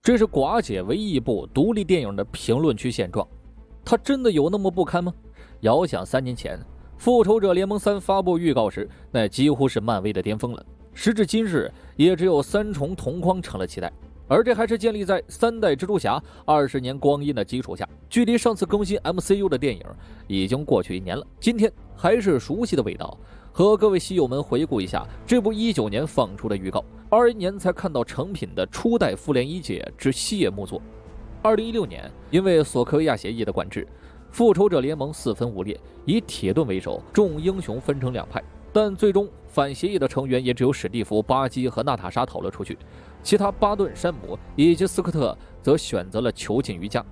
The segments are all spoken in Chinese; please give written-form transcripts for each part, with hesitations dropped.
这是寡姐唯一一部独立电影的评论区现状。它真的有那么不堪吗？遥想3年前，《复仇者联盟3》发布预告时，那几乎是漫威的巅峰了。时至今日，也只有3重同框成了期待。而这还是建立在3代蜘蛛侠20年光阴的基础下，距离上次更新 MCU 的电影已经过去1年了。今天还是熟悉的味道，和各位西友们回顾一下这部19年放出的预告，21年才看到成品的初代复联一姐之谢幕作。2016年，因为索科维亚协议的管制，复仇者联盟4分5裂，以铁盾为首，众英雄分成2派。但最终反协议的成员也只有史蒂夫、巴基和娜塔莎逃了出去，其他巴顿、山姆以及斯科特则选择了囚禁于家。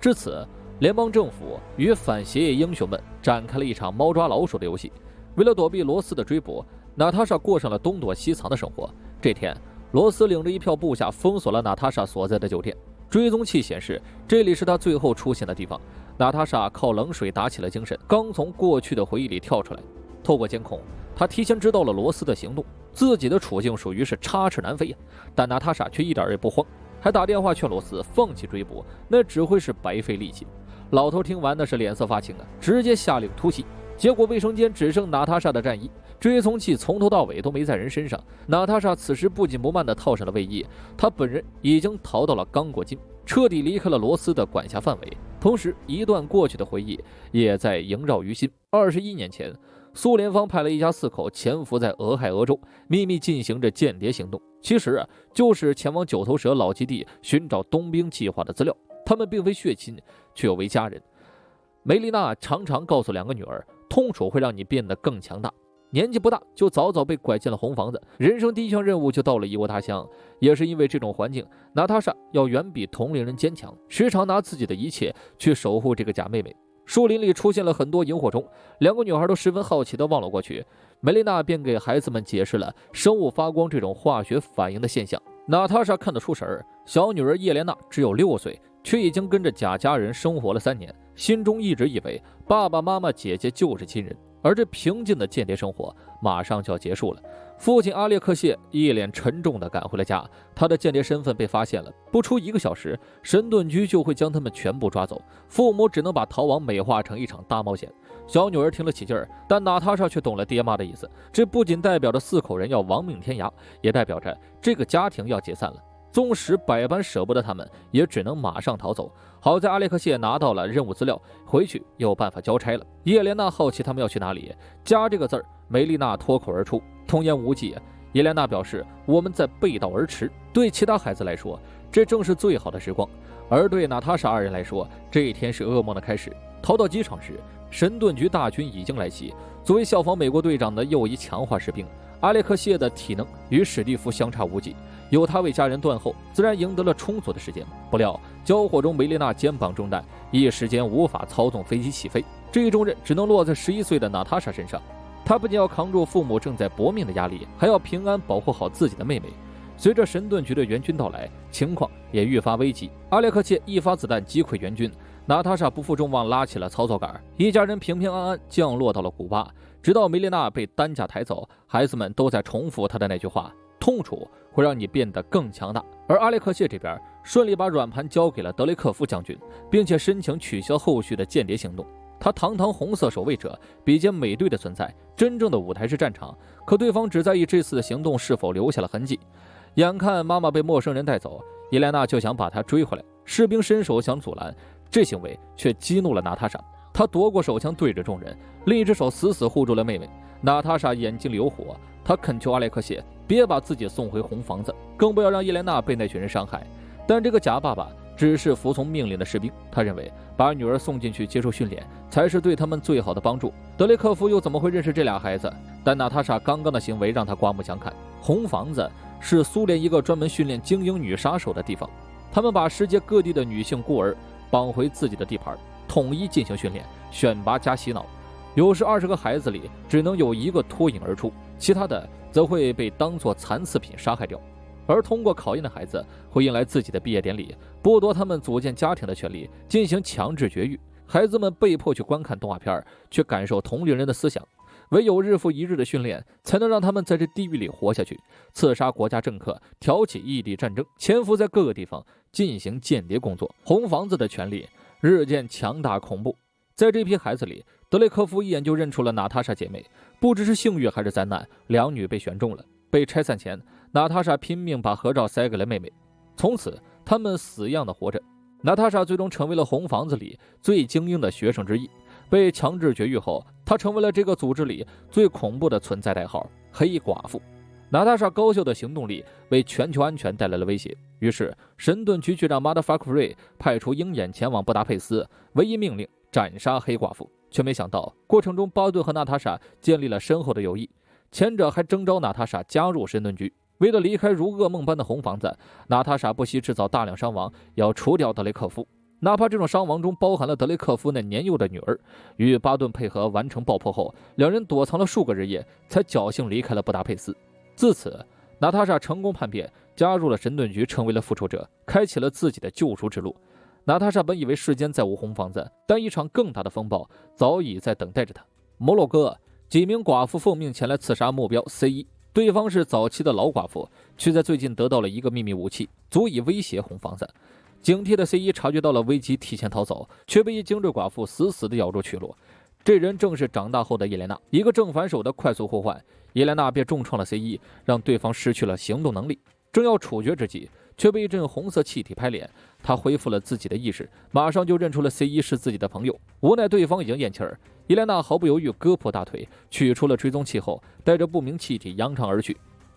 至此，联邦政府与反协议英雄们展开了一场猫抓老鼠的游戏。为了躲避罗斯的追捕，娜塔莎过上了东躲西藏的生活。这天，罗斯领着一票部下封锁了娜塔莎所在的酒店，追踪器显示这里是他最后出现的地方。娜塔莎靠冷水打起了精神，刚从过去的回忆里跳出来。透过监控，他提前知道了罗斯的行动，自己的处境属于是插翅难飞呀。但娜塔莎却一点也不慌，还打电话劝罗斯放弃追捕，那只会是白费力气。老头听完那是脸色发青啊，直接下令突袭。结果卫生间只剩娜塔莎的战衣，追踪器从头到尾都没在人身上。娜塔莎此时不紧不慢地套上了卫衣，她本人已经逃到了刚果金，彻底离开了罗斯的管辖范围。同时，一段过去的回忆也在萦绕于心。21年前，苏联方派了一家4口潜伏在俄亥俄州，秘密进行着间谍行动。其实就是前往九头蛇老基地寻找冬兵计划的资料。他们并非血亲，却又为家人。梅丽娜常常告诉2个女儿，痛楚会让你变得更强大。年纪不大就早早被拐进了红房子，人生第一项任务就到了异国他乡。也是因为这种环境，娜塔莎要远比同龄人坚强，时常拿自己的一切去守护这个假妹妹。树林里出现了很多萤火虫，2个女孩都十分好奇地望了过去。梅丽娜便给孩子们解释了生物发光这种化学反应的现象。娜塔莎看得出神儿，小女儿叶莲娜只有6岁，却已经跟着假家人生活了3年，心中一直以为爸爸妈妈姐姐就是亲人。而这平静的间谍生活马上就要结束了。父亲阿列克谢一脸沉重地赶回了家，他的间谍身份被发现了，不出1个小时，神盾局就会将他们全部抓走。父母只能把逃亡美化成一场大冒险。小女儿听了起劲儿，但娜塔莎却懂了爹妈的意思。这不仅代表着4口人要亡命天涯，也代表着这个家庭要解散了。纵使百般舍不得他们，也只能马上逃走。好在阿列克谢拿到了任务资料，回去有办法交差了。叶莲娜好奇他们要去哪里，家这个字儿，梅丽娜脱口而出，童言无忌。叶莲娜表示，我们在背道而驰。对其他孩子来说，这正是最好的时光，而对娜塔莎2人来说，这一天是噩梦的开始。逃到机场时，神盾局大军已经来袭。作为效仿美国队长的又一强化士兵，阿列克谢的体能与史蒂夫相差无几，有他为家人断后，自然赢得了充足的时间。不料交火中，梅丽娜肩膀中弹，一时间无法操纵飞机起飞，这一重任只能落在11岁的娜塔莎身上。她不仅要扛住父母正在搏命的压力，还要平安保护好自己的妹妹。随着神盾局的援军到来，情况也愈发危急。阿列克谢一发子弹击溃援军，娜塔莎不负众望拉起了操作杆，一家人平平安安降落到了古巴。直到梅丽娜被担架抬走，孩子们都在重复她的那句话：痛楚会让你变得更强大。而阿列克谢这边顺利把软盘交给了德雷克夫将军，并且申请取消后续的间谍行动。他堂堂红色守卫者，比肩美队的存在，真正的舞台是战场，可对方只在意这次的行动是否留下了痕迹。眼看妈妈被陌生人带走，伊莲娜就想把她追回来，士兵伸手想阻拦，这行为却激怒了娜塔莎。她夺过手枪对着众人，另一只手死死护住了妹妹。娜塔莎眼睛里有火，她恳求阿列克谢别把自己送回红房子，更不要让叶莲娜被那群人伤害。但这个假爸爸只是服从命令的士兵，他认为把女儿送进去接受训练才是对他们最好的帮助。德雷克夫又怎么会认识这俩孩子？但娜塔莎刚刚的行为让他刮目相看。红房子是苏联一个专门训练精英女杀手的地方，他们把世界各地的女性孤儿绑回自己的地盘，统一进行训练、选拔加洗脑。有时20个孩子里只能有1个脱颖而出，其他的则会被当作残次品杀害掉。而通过考验的孩子会迎来自己的毕业典礼，剥夺他们组建家庭的权利，进行强制绝育。孩子们被迫去观看动画片，去感受同龄人的思想。唯有日复一日的训练，才能让他们在这地狱里活下去，刺杀国家政客，挑起异地战争，潜伏在各个地方进行间谍工作。红房子的权力日渐强大恐怖。在这批孩子里，德雷科夫一眼就认出了娜塔莎姐妹。不知是幸运还是灾难，两女被选中了。被拆散前，娜塔莎拼命把合照塞给了妹妹，从此他们死一样的活着。娜塔莎最终成为了红房子里最精英的学生之一。被强制绝育后，她成为了这个组织里最恐怖的存在代号——黑寡妇。娜塔莎高效的行动力为全球安全带来了威胁，于是神盾局局长马德法克瑞派出鹰眼前往布达佩斯，唯一命令斩杀黑寡妇。却没想到过程中巴顿和娜塔莎建立了深厚的友谊，前者还征召娜塔莎加入神盾局。为了离开如噩梦般的红房子，娜塔莎不惜制造大量伤亡，要除掉德雷克夫。哪怕这种伤亡中包含了德雷克夫那年幼的女儿。与巴顿配合完成爆破后，两人躲藏了数个日夜，才侥幸离开了布达佩斯。自此，娜塔莎成功叛变，加入了神盾局，成为了复仇者，开启了自己的救赎之路。娜塔莎本以为世间再无红房子，但一场更大的风暴早已在等待着她。摩洛哥几名寡妇奉命前来刺杀目标 C1， 对方是早期的老寡妇，却在最近得到了一个秘密武器，足以威胁红房子。警惕的 C1 察觉到了危机，提前逃走，却被一精致寡妇死死地咬住去路。这人正是长大后的叶莲娜，一个正反手的快速互换，叶莲娜便重创了 C1， 让对方失去了行动能力。正要处决之际，却被一阵红色气体拍脸，他恢复了自己的意识，马上就认出了 C1 是自己的朋友。无奈对方已经咽气儿，叶莲娜毫不犹豫割破大腿，取出了追踪器后，带着不明气体扬长而去。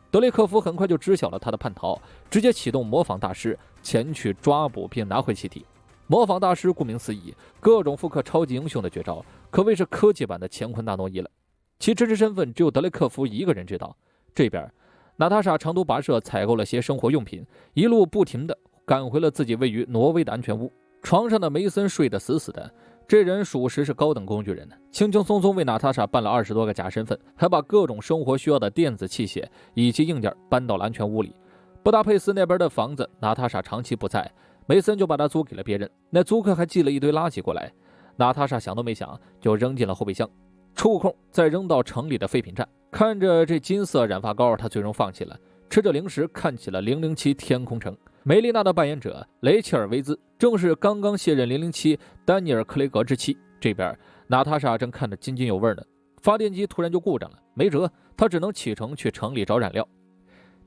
德雷克夫很快就知晓了他的叛逃，直接启动模仿大师前去抓捕并拿回气体。模仿大师顾名思义，各种复刻超级英雄的绝招，可谓是科技版的乾坤大挪移了。其真实身份只有德雷克夫一个人知道。这边娜塔莎长途跋涉，采购了些生活用品，一路不停地赶回了自己位于挪威的安全屋。床上的梅森睡得死死的，这人属实是高等工具人呢，轻轻松松为娜塔莎办了20多个假身份，还把各种生活需要的电子器械以及硬件搬到了安全屋里。布达佩斯那边的房子，娜塔莎长期不在，梅森就把它租给了别人。那租客还寄了一堆垃圾过来，娜塔莎想都没想就扔进了后备箱，抽空再扔到城里的废品站。看着这金色染发膏，他最终放弃了，吃着零食看起了007天空城。梅丽娜的扮演者雷切尔维兹正是刚刚卸任007丹尼尔克雷格之妻。这边娜塔莎正看得津津有味呢，发电机突然就故障了，没辙，她只能启程去城里找燃料。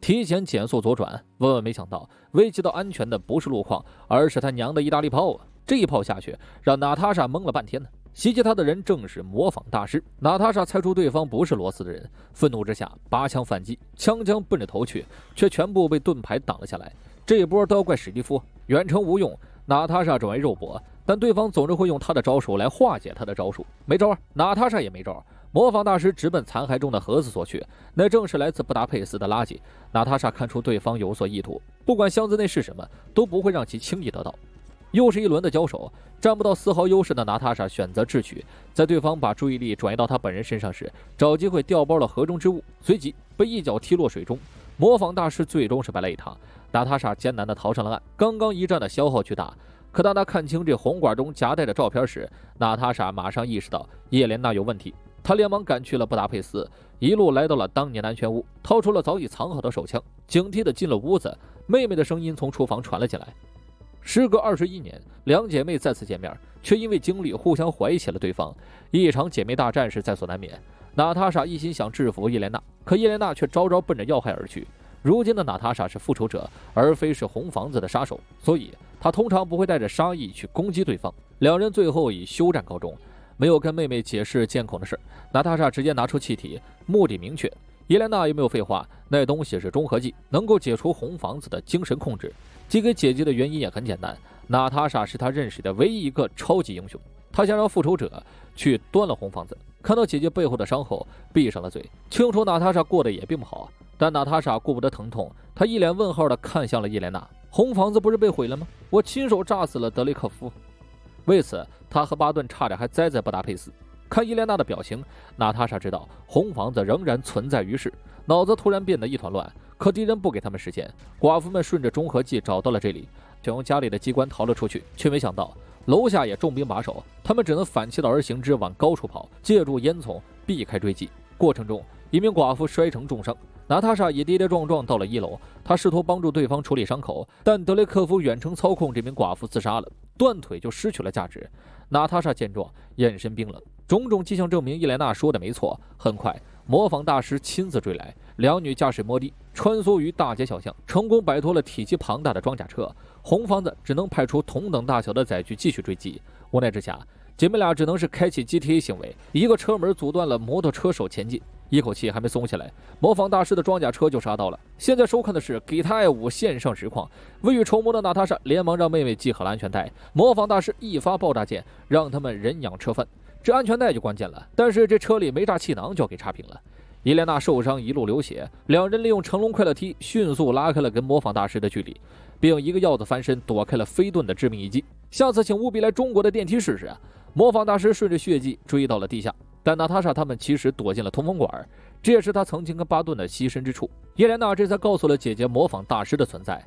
提前减速左转，万万没想到危及到安全的不是路况，而是他娘的意大利炮啊！这一炮下去，让娜塔莎懵了半天呢。袭击他的人正是模仿大师。娜塔莎猜出对方不是罗斯的人，愤怒之下拔枪反击，枪奔着头去，却全部被盾牌挡了下来。这一波都要怪史蒂夫，远程无用，娜塔莎转为肉搏，但对方总是会用他的招数来化解他的招数。没招，娜塔莎也没招。模仿大师直奔残骸中的盒子所去，那正是来自布达佩斯的垃圾。娜塔莎看出对方有所意图，不管箱子内是什么，都不会让其轻易得到。又是一轮的交手，占不到丝毫优势的娜塔莎选择智取，在对方把注意力转移到她本人身上时，找机会调包了盒中之物，随即被一脚踢落水中。模仿大师最终是败了一趟，娜塔莎艰难地逃上了岸。刚刚一战的消耗巨大，可当她看清这红管中夹带的照片时，娜塔莎马上意识到叶莲娜有问题。她连忙赶去了布达佩斯，一路来到了当年的安全屋，掏出了早已藏好的手枪，警惕地进了屋子。妹妹的声音从厨房传了进来。时隔21年，两姐妹再次见面，却因为经历互相怀疑起了对方。一场姐妹大战是在所难免。娜塔莎一心想制服叶莲娜，可叶莲娜却招招奔着要害而去。如今的娜塔莎是复仇者，而非是红房子的杀手，所以她通常不会带着杀意去攻击对方。两人最后以休战告终。没有跟妹妹解释监控的事，娜塔莎直接拿出气体，目的明确。叶莲娜也没有废话，那东西是中和剂，能够解除红房子的精神控制。寄给姐姐的原因也很简单，娜塔莎是她认识的唯一一个超级英雄，她想让复仇者去端了红房子。看到姐姐背后的伤后，闭上了嘴，清楚娜塔莎过得也并不好。但娜塔莎顾不得疼痛，她一脸问号地看向了叶莲娜。红房子不是被毁了吗？我亲手炸死了德雷克夫。为此，他和巴顿差点还栽在布达佩斯。看叶莲娜的表情，娜塔莎知道红房子仍然存在于世，脑子突然变得一团乱。可敌人不给他们时间，寡妇们顺着中和剂找到了这里，想用家里的机关逃了出去，却没想到楼下也重兵把守，他们只能反其道而行之，往高处跑，借助烟囱避开追击。过程中，一名寡妇摔成重伤，娜塔莎也跌跌撞撞到了1楼。她试图帮助对方处理伤口，但德雷克夫远程操控这名寡妇自杀了，断腿就失去了价值。娜塔莎见状，眼神冰冷。种种迹象证明伊莲娜说的没错。很快，模仿大师亲自追来，两女驾驶摩的穿梭于大街小巷，成功摆脱了体积庞大的装甲车。红房子只能派出同等大小的载具继续追击。无奈之下，姐妹俩只能是开启 GTA 行为，一个车门阻断了摩托车手前进。一口气还没松下来，模仿大师的装甲车就杀到了。现在收看的是《给他爱5》线上实况。未雨绸缪的娜塔莎连忙让妹妹系好了安全带，模仿大师一发爆炸键，让他们人仰车翻。这安全带就关键了，但是这车里没炸气囊就给差评了。伊莲娜受伤一路流血，两人利用成龙快乐踢迅速拉开了跟模仿大师的距离，并一个鹞子翻身躲开了飞盾的致命一击。下次请务必来中国的电梯试试啊！模仿大师顺着血迹追到了地下，但娜塔莎他们其实躲进了通风管，这也是他曾经跟巴顿的栖身之处。叶莲娜这才告诉了姐姐模仿大师的存在，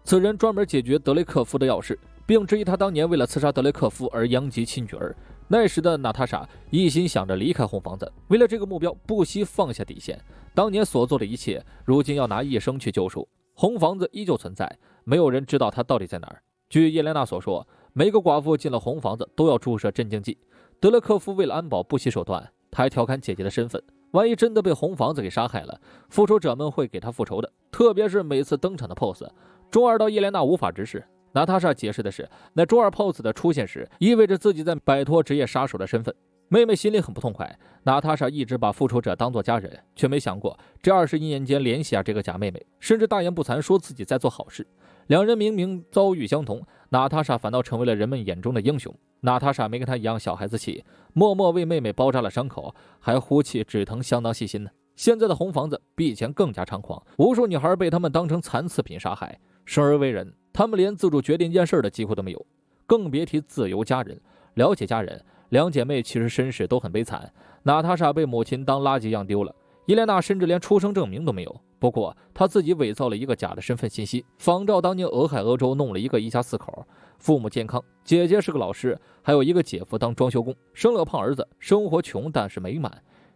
此人专门解决德雷克夫的要事，并质疑他当年为了刺杀德雷克夫而殃及亲女儿。那时的娜塔莎一心想着离开红房子，为了这个目标不惜放下底线。当年所做的一切，如今要拿一生去救赎。红房子依旧存在，没有人知道它到底在哪儿。据叶莲娜所说，每个寡妇进了红房子都要注射镇静剂。德雷克夫为了安保不惜手段，他还调侃姐姐的身份，万一真的被红房子给杀害了，复仇者们会给他复仇的，特别是每次登场的 pose， 中二到叶莲娜无法直视。娜塔莎解释的是，那中二 pose 的出现时，意味着自己在摆脱职业杀手的身份。妹妹心里很不痛快，娜塔莎一直把复仇者当作家人，却没想过这21年间联系这个假妹妹，甚至大言不惭说自己在做好事。两人明明遭遇相同，娜塔莎反倒成为了人们眼中的英雄。娜塔莎没跟她一样小孩子气，默默为妹妹包扎了伤口，还呼气止疼，相当细心呢。现在的红房子比以前更加猖狂，无数女孩被他们当成残次品杀害。生而为人，他们连自主决定一件事的机会都没有，更别提自由家人。了解家人，两姐妹其实身世都很悲惨。娜塔莎被母亲当垃圾一样丢了，伊莲娜甚至连出生证明都没有。不过她自己伪造了一个假的身份信息，仿照当年俄亥俄州弄了一个一家4口，父母健康，姐姐是个老师，还有一个姐夫当装修工，生了个胖儿子，生活穷但是美满。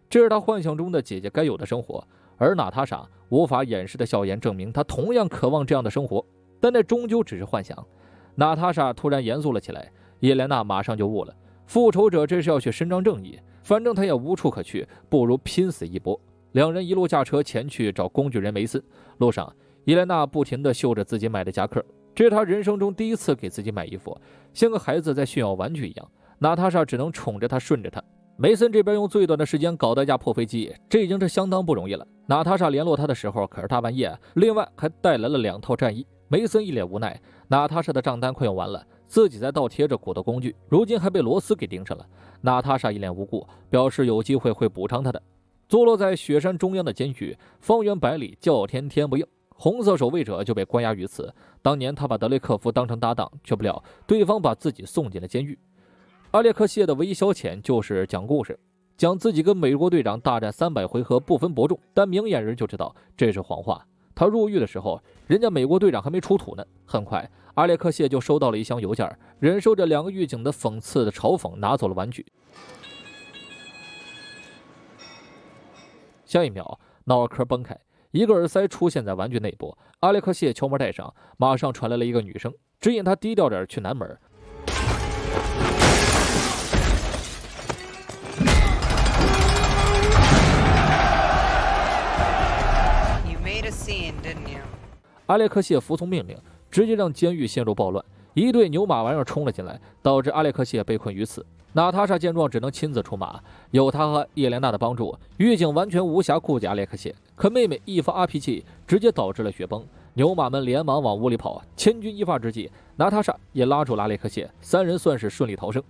这是她幻想中的姐姐该有的生活。而娜塔莎无法掩饰的笑颜证明她同样渴望这样的生活，但那终究只是幻想。娜塔莎突然严肃了起来，叶莲娜马上就悟了，复仇者这是要去伸张正义，反正他也无处可去，不如拼死一搏。两人一路驾车前去找工具人梅森，路上叶莲娜不停地秀着自己买的夹克，这是她人生中第一次给自己买衣服，像个孩子在炫耀玩具一样。娜塔莎只能宠着她，顺着她。梅森这边用最短的时间搞到一架破飞机，这已经是相当不容易了。娜塔莎联络他的时候可是大半夜，另外还带来了2套战衣。梅森一脸无奈，娜塔莎的账单快用完了，自己在倒贴着鼓捣工具，如今还被罗斯给盯上了。娜塔莎一脸无辜，表示有机会会补偿他的。坐落在雪山中央的监狱，方圆百里，叫天天不应。红色守卫者就被关押于此。当年他把德雷克夫当成搭档，却不料对方把自己送进了监狱。阿列克谢的唯一消遣就是讲故事，讲自己跟美国队长大战300回合不分伯仲，但明眼人就知道这是谎话。他入狱的时候，人家美国队长还没出土呢。很快，阿列克谢就收到了一箱邮件，忍受着2个狱警的讽刺的嘲讽，拿走了玩具。下一秒，脑壳崩开，一个耳塞出现在玩具内部。阿列克谢悄摸戴上，马上传来了一个女声，指引他低调点去南门。阿列克谢服从命令，直接让监狱陷入暴乱，一队牛马玩意儿冲了进来，导致阿列克谢被困于此。娜塔莎见状只能亲自出马，有他和叶莲娜的帮助，狱警完全无暇顾及阿列克谢。可妹妹一发阿脾气，直接导致了雪崩，牛马们连忙往屋里跑。千钧一发之际，娜塔莎也拉住了阿列克谢，3人算是顺利逃生。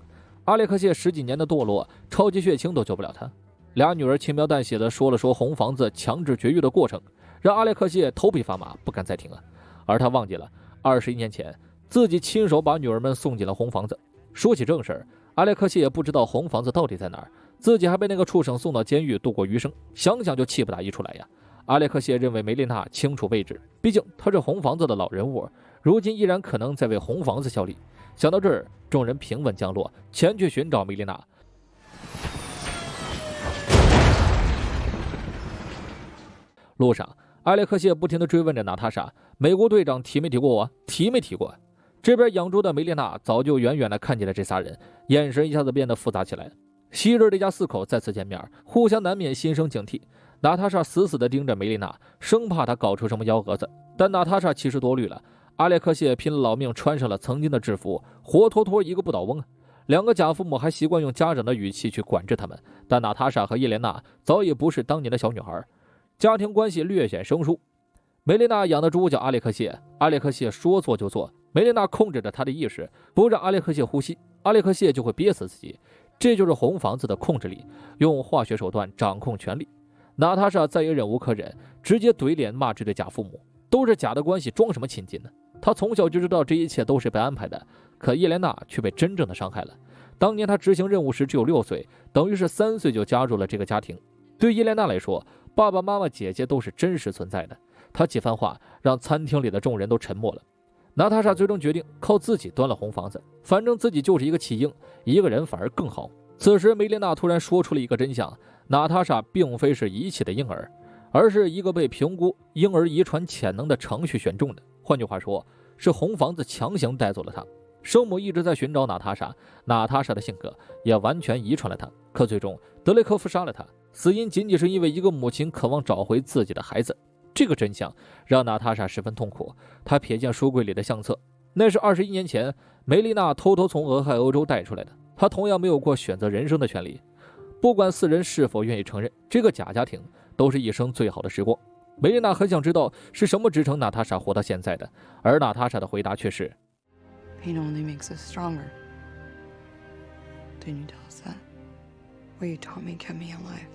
阿列克谢10几年的堕落，超级血清都救不了他。俩女儿轻描淡写的说了说红房子强制绝育的过程，让阿列克谢头皮发麻，不敢再听了。而他忘记了21年前自己亲手把女儿们送进了红房子。说起正事儿，阿列克谢也不知道红房子到底在哪儿，自己还被那个畜生送到监狱度过余生，想想就气不打一处来呀。阿列克谢认为梅丽娜清楚位置，毕竟他是红房子的老人物，如今依然可能在为红房子效力。想到这儿，众人平稳降落，前去寻找梅丽娜。路上，埃列克谢不停地追问着娜塔莎，美国队长提没提过我？提没提过？这边养猪的梅丽娜早就远远地看见了这仨人，眼神一下子变得复杂起来。昔日的一家四口再次见面，互相难免心生警惕。娜塔莎死死地盯着梅丽娜，生怕她搞出什么幺蛾子。但娜塔莎其实多虑了，阿列克谢拼了老命穿上了曾经的制服，活脱脱一个不倒翁啊！两个假父母还习惯用家长的语气去管制他们，但娜塔莎和叶莲娜早已不是当年的小女孩，家庭关系略显生疏。梅丽娜养的猪叫阿列克谢，阿列克谢说做就做，梅丽娜控制着他的意识，不让阿列克谢呼吸，阿列克谢就会憋死自己。这就是红房子的控制力，用化学手段掌控权力。娜塔莎再也忍无可忍，直接怼脸骂这对假父母，都是假的关系，装什么亲近呢？她从小就知道这一切都是被安排的，可叶莲娜却被真正的伤害了。当年她执行任务时只有6岁，等于是3岁就加入了这个家庭。对叶莲娜来说，爸爸妈妈姐姐都是真实存在的。她几番话让餐厅里的众人都沉默了。娜塔莎最终决定靠自己端了红房子，反正自己就是一个弃婴，一个人反而更好。此时梅莲娜突然说出了一个真相，娜塔莎并非是遗弃的婴儿，而是一个被评估婴儿遗传潜能的程序选中的。换句话说，是红房子强行带走了她。生母一直在寻找娜塔莎，娜塔莎的性格也完全遗传了她。可最终德雷科夫杀了她，死因仅仅是因为一个母亲渴望找回自己的孩子。这个真相让娜塔莎十分痛苦。她瞥见书柜里的相册，那是21年前梅丽娜偷偷从俄亥俄州带出来的。她同样没有过选择人生的权利。不管4人是否愿意承认，这个假家庭都是一生最好的时光。梅丽娜很想知道是什么支撑娜塔莎活到现在的，而娜塔莎的回答却是 Pain only makes us stronger. Didn't you tell us that? What you taught me kept me alive.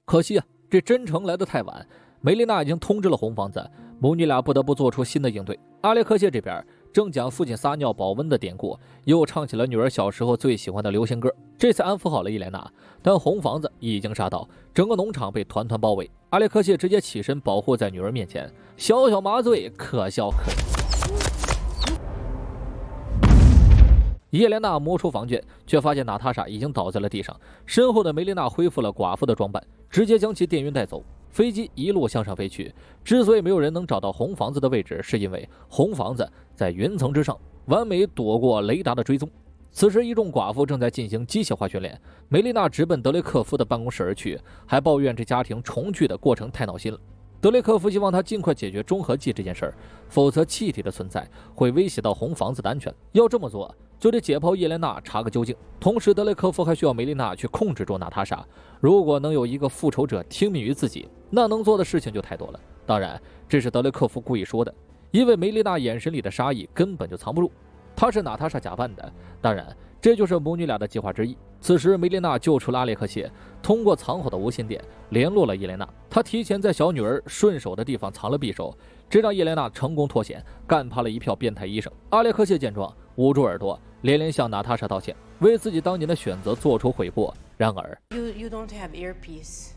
可惜啊，这真诚来得太晚。梅丽娜已经通知了红房子，母女俩不得不做出新的应对。阿列克谢这边正讲父亲撒尿保温的典故，又唱起了女儿小时候最喜欢的流行歌，这才安抚好了伊莲娜。但红房子已经杀到，整个农场被团团包围。阿列克谢直接起身保护在女儿面前，小小麻醉，可笑可笑。叶莲娜摸出房卷，却发现娜塔莎已经倒在了地上，身后的梅丽娜恢复了寡妇的装扮，直接将其电晕带走。飞机一路向上飞去，之所以没有人能找到红房子的位置，是因为红房子在云层之上，完美躲过雷达的追踪。此时一众寡妇正在进行机械化训练，梅丽娜直奔德雷克夫的办公室而去，还抱怨这家庭重聚的过程太闹心了。德雷克夫希望他尽快解决中和剂这件事儿，否则气体的存在会威胁到红房子的安全。要这么做，就得解剖叶莲娜查个究竟。同时，德雷克夫还需要梅丽娜去控制住娜塔莎。如果能有一个复仇者听命于自己，那能做的事情就太多了。当然，这是德雷克夫故意说的，因为梅丽娜眼神里的杀意根本就藏不住。她是娜塔莎假扮的，当然，这就是母女俩的计划之一。此时，梅丽娜救出了阿列克谢，通过藏好的无线电联络了叶莲娜。她提前在小女儿顺手的地方藏了匕首，这让叶莲娜成功脱险，干趴了一票变态医生。阿列克谢见状，捂住耳朵，连连向娜塔莎道歉，为自己当年的选择做出悔过。然而 You don't have earpiece.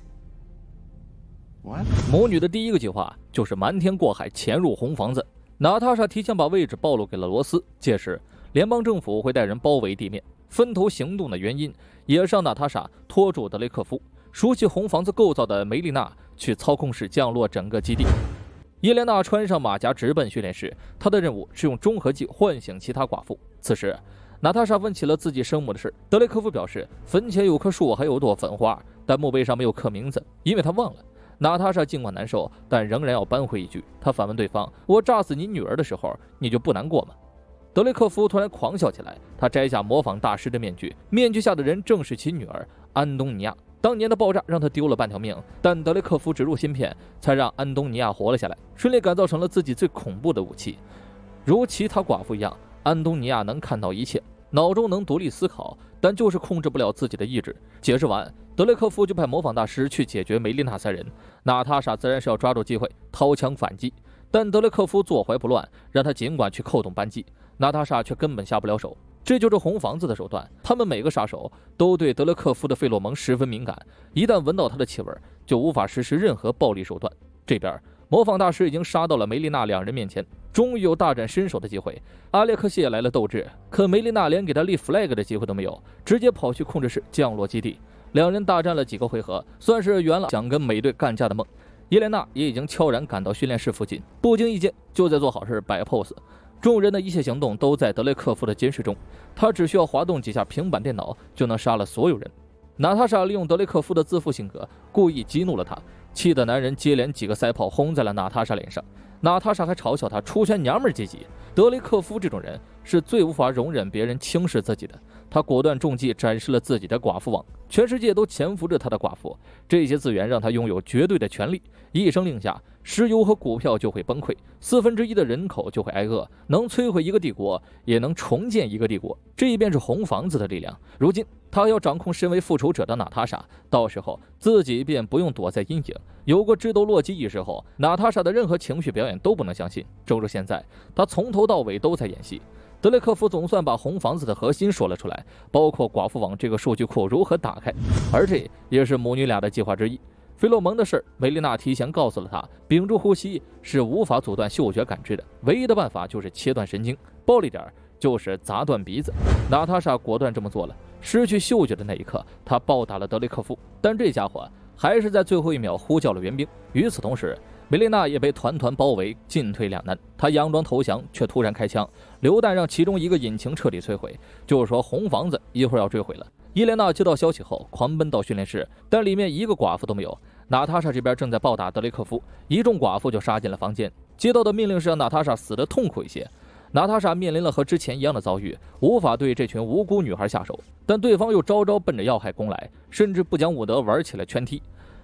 What? 母女的第一个计划就是瞒天过海潜入红房子。娜塔莎提前把位置暴露给了罗斯，届时联邦政府会带人包围地面。分头行动的原因也是让娜塔莎拖住德雷克夫，熟悉红房子构造的梅丽娜去操控室降落整个基地。叶莲娜穿上马甲直奔训练室，她的任务是用中和剂唤醒其他寡妇。此时娜塔莎问起了自己生母的事，德雷克夫表示坟前有棵树还有朵粉花，但墓碑上没有刻名字，因为他忘了。娜塔莎尽管难受，但仍然要扳回一局。她反问对方，我炸死你女儿的时候你就不难过吗？德雷克夫突然狂笑起来，他摘下模仿大师的面具，面具下的人正是其女儿安东尼娅。当年的爆炸让他丢了半条命，但德雷克夫植入芯片，才让安东尼娅活了下来，顺利改造成了自己最恐怖的武器。如其他寡妇一样，安东尼娅能看到一切，脑中能独立思考，但就是控制不了自己的意志。解释完，德雷克夫就派模仿大师去解决梅丽娜三人。娜塔莎自然是要抓住机会掏枪反击，但德雷克夫坐怀不乱，让他尽管去扣动扳机。娜塔莎却根本下不了手，这就是红房子的手段。他们每个杀手都对德雷克夫的费洛蒙十分敏感，一旦闻到他的气味，就无法实施任何暴力手段。这边模仿大师已经杀到了梅丽娜两人面前，终于有大展身手的机会。阿列克谢来了斗志，可梅丽娜连给他立 flag 的机会都没有，直接跑去控制室降落基地。两人大战了几个回合，算是圆了想跟美队干架的梦。伊莲娜也已经悄然赶到训练室附近，不经意间就在做好事摆 pose。众人的一切行动都在德雷克夫的监视中，他只需要滑动几下平板电脑就能杀了所有人。娜塔莎利用德雷克夫的自负性格，故意激怒了他，气得男人接连几个塞炮轰在了娜塔莎脸上。娜塔莎还嘲笑他出身娘们阶级。德雷克夫这种人是最无法容忍别人轻视自己的，他果断中计，展示了自己的寡妇网，全世界都潜伏着他的寡妇。这些资源让他拥有绝对的权利，一声令下，石油和股票就会崩溃，1/4的人口就会挨饿，能摧毁一个帝国，也能重建一个帝国。这便是红房子的力量。如今他要掌控身为复仇者的娜塔莎，到时候自己便不用躲在阴影。有过智斗洛基意识后，娜塔莎的任何情绪表演都不能相信，正如现在，他从头到尾都在演戏。德雷克夫总算把红房子的核心说了出来，包括寡妇网这个数据库如何打开，而这也是母女俩的计划之一。费洛蒙的事，梅丽娜提前告诉了他，屏住呼吸是无法阻断嗅觉感知的，唯一的办法就是切断神经，暴力点就是砸断鼻子。娜塔莎果断这么做了。失去嗅觉的那一刻，她暴打了德雷克夫，但这家伙还是在最后一秒呼叫了援兵。与此同时，梅丽娜也被团团包围，进退两难。她佯装投降，却突然开枪，榴弹让其中一个引擎彻底摧毁，就是说红房子一会儿要坠毁了。伊莲娜接到消息后，狂奔到训练室，但里面一个寡妇都没有。娜塔莎这边正在暴打德雷克夫，一众寡妇就杀进了房间。接到的命令是让娜塔莎死得痛苦一些。娜塔莎面临了和之前一样的遭遇，无法对这群无辜女孩下手，但对方又招招奔着要害攻来，甚至不讲武德玩起了拳踢。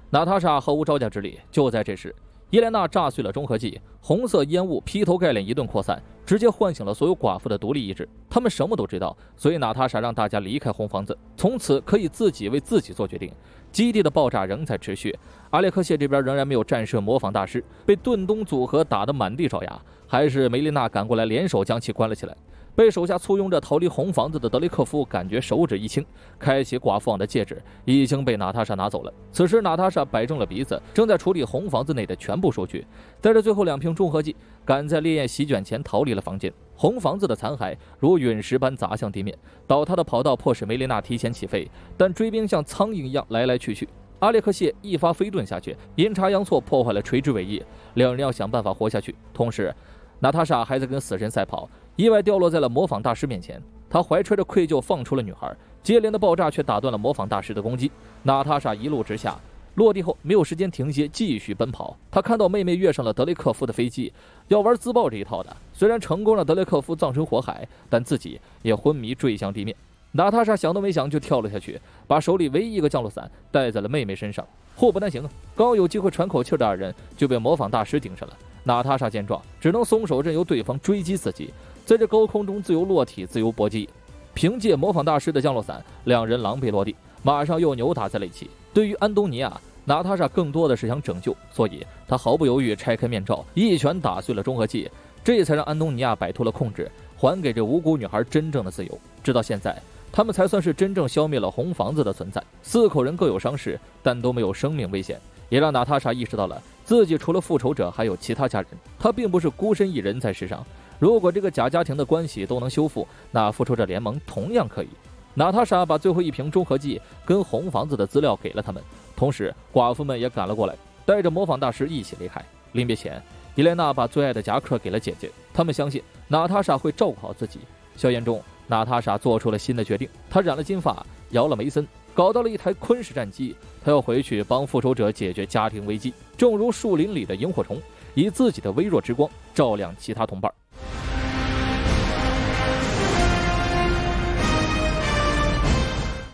娜塔莎毫无招架之力。就在这时，伊莲娜炸碎了中和剂，红色烟雾劈头盖脸一顿扩散，直接唤醒了所有寡妇的独立意志。他们什么都知道，所以娜塔莎让大家离开红房子，从此可以自己为自己做决定。基地的爆炸仍在持续，阿列克谢这边仍然没有战胜模仿大师，被顿东组合打得满地找牙，还是梅丽娜赶过来联手将其关了起来。被手下簇拥着逃离红房子的德雷克夫感觉手指一轻，开启寡妇网的戒指已经被娜塔莎拿走了。此时娜塔莎摆正了鼻子，正在处理红房子内的全部数据，带着最后2瓶中和剂，赶在烈焰席卷前逃离了房间。红房子的残骸如陨石般砸向地面，倒塌的跑道迫使梅丽娜提前起飞，但追兵像苍蝇一样来来去去。阿列克谢一发飞盾下去，阴差阳错破坏了垂直尾翼，两人要想办法活下去。同时，娜塔莎还在跟死神赛跑，意外掉落在了模仿大师面前。她怀揣着愧疚放出了女孩，接连的爆炸却打断了模仿大师的攻击。娜塔莎一路直下，落地后没有时间停歇，继续奔跑。她看到妹妹跃上了德雷克夫的飞机，要玩自爆这一套的。虽然成功让德雷克夫葬身火海，但自己也昏迷坠向地面。娜塔莎想都没想就跳了下去，把手里唯一一个降落伞戴在了妹妹身上。祸不单行啊，刚有机会喘口气的2人就被模仿大师顶上了。娜塔莎见状，只能松手任由对方追击自己，在这高空中自由落体、自由搏击。凭借模仿大师的降落伞，2人狼狈落地，马上又扭打在了一起。对于安东尼娅，娜塔莎更多的是想拯救，所以她毫不犹豫拆开面罩，一拳打碎了中和剂，这才让安东尼娅摆脱了控制，还给这无辜女孩真正的自由。直到现在，他们才算是真正消灭了红房子的存在。4口人各有伤势，但都没有生命危险，也让娜塔莎意识到了自己除了复仇者还有其他家人，她并不是孤身一人在世上。如果这个假家庭的关系都能修复，那复仇者联盟同样可以。娜塔莎把最后1瓶中和剂跟红房子的资料给了他们，同时寡妇们也赶了过来，带着模仿大师一起离开。临别前，伊莲娜把最爱的夹克给了姐姐，他们相信娜塔莎会照顾好自己。硝烟中，娜塔莎做出了新的决定，她染了金发，摇了梅森，搞到了一台昆式战机，她要回去帮复仇者解决家庭危机，正如树林里的萤火虫，以自己的微弱之光照亮其他同伴。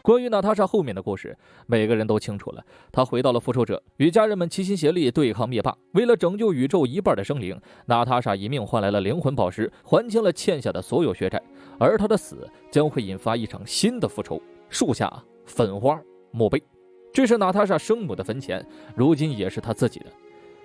关于娜塔莎后面的故事，每个人都清楚了。她回到了复仇者，与家人们齐心协力对抗灭霸。为了拯救宇宙1半的生灵，娜塔莎以命换来了灵魂宝石，还清了欠下的所有血债。而她的死将会引发一场新的复仇。树下粉花墓碑，这是娜塔莎生母的坟前，如今也是她自己的。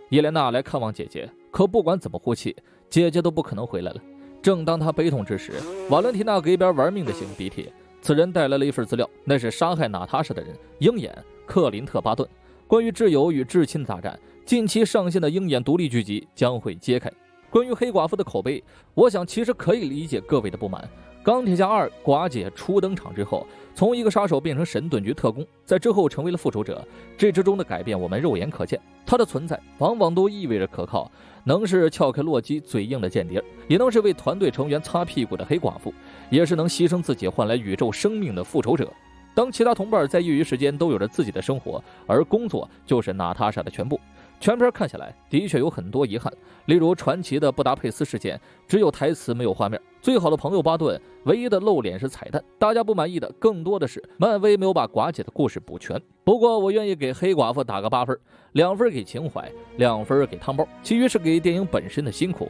叶莲娜来看望姐姐，可不管怎么呼气，姐姐都不可能回来了。正当她悲痛之时，瓦伦蒂娜给一边玩命的擤鼻涕。此人带来了一份资料，那是杀害娜塔莎的人鹰眼克林特·巴顿。关于挚友与至亲的大战，近期上线的鹰眼独立剧集将会揭开。关于黑寡妇的口碑，我想其实可以理解各位的不满。钢铁侠2寡姐初登场之后，从一个杀手变成神盾局特工，在之后成为了复仇者，这之中的改变我们肉眼可见。她的存在往往都意味着可靠，能是撬开洛基嘴硬的间谍，也能是为团队成员擦屁股的黑寡妇，也是能牺牲自己换来宇宙生命的复仇者。当其他同伴在业余时间都有着自己的生活，而工作就是娜塔莎的全部。全片看下来的确有很多遗憾，例如传奇的布达佩斯事件只有台词没有画面，最好的朋友巴顿唯一的露脸是彩蛋。大家不满意的更多的是漫威没有把寡姐的故事补全。不过我愿意给黑寡妇打个8分，2分给情怀，2分给汤包，其余是给电影本身的辛苦。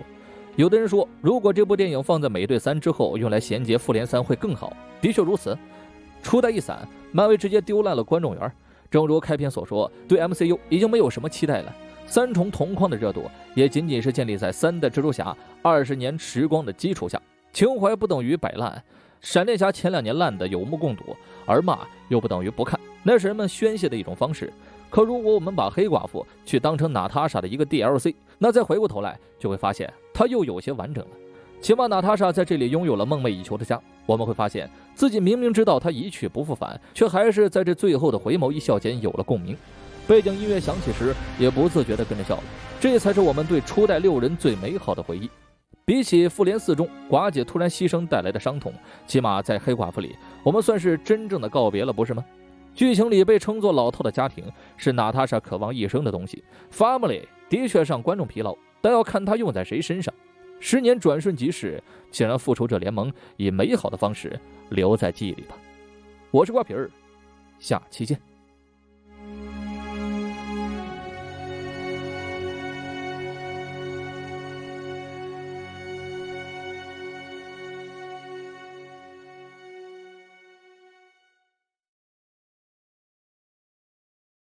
有的人说，如果这部电影放在美队3之后用来衔接复联3会更好，的确如此。初代一散，漫威直接丢烂了观众缘。正如开篇所说，对 MCU 已经没有什么期待了。3重同框的热度也仅仅是建立在3代蜘蛛侠20年时光的基础下，情怀不等于摆烂。闪电侠前2年烂的有目共睹，而骂又不等于不看，那是人们宣泄的一种方式。可如果我们把黑寡妇去当成娜塔莎的一个 DLC， 那再回过头来就会发现它又有些完整了。起码娜塔莎在这里拥有了梦寐以求的家，我们会发现自己明明知道她一去不复返，却还是在这最后的回眸一笑间有了共鸣。背景音乐响起时也不自觉地跟着笑了，这才是我们对初代6人最美好的回忆。比起复联4中寡姐突然牺牲带来的伤痛，起码在黑寡妇里我们算是真正的告别了，不是吗？剧情里被称作老套的家庭是娜塔莎渴望一生的东西， Family 的确让观众疲劳，但要看它用在谁身上。10年转瞬即逝，请让复仇者联盟以美好的方式留在记忆里吧。我是瓜皮儿，下期见。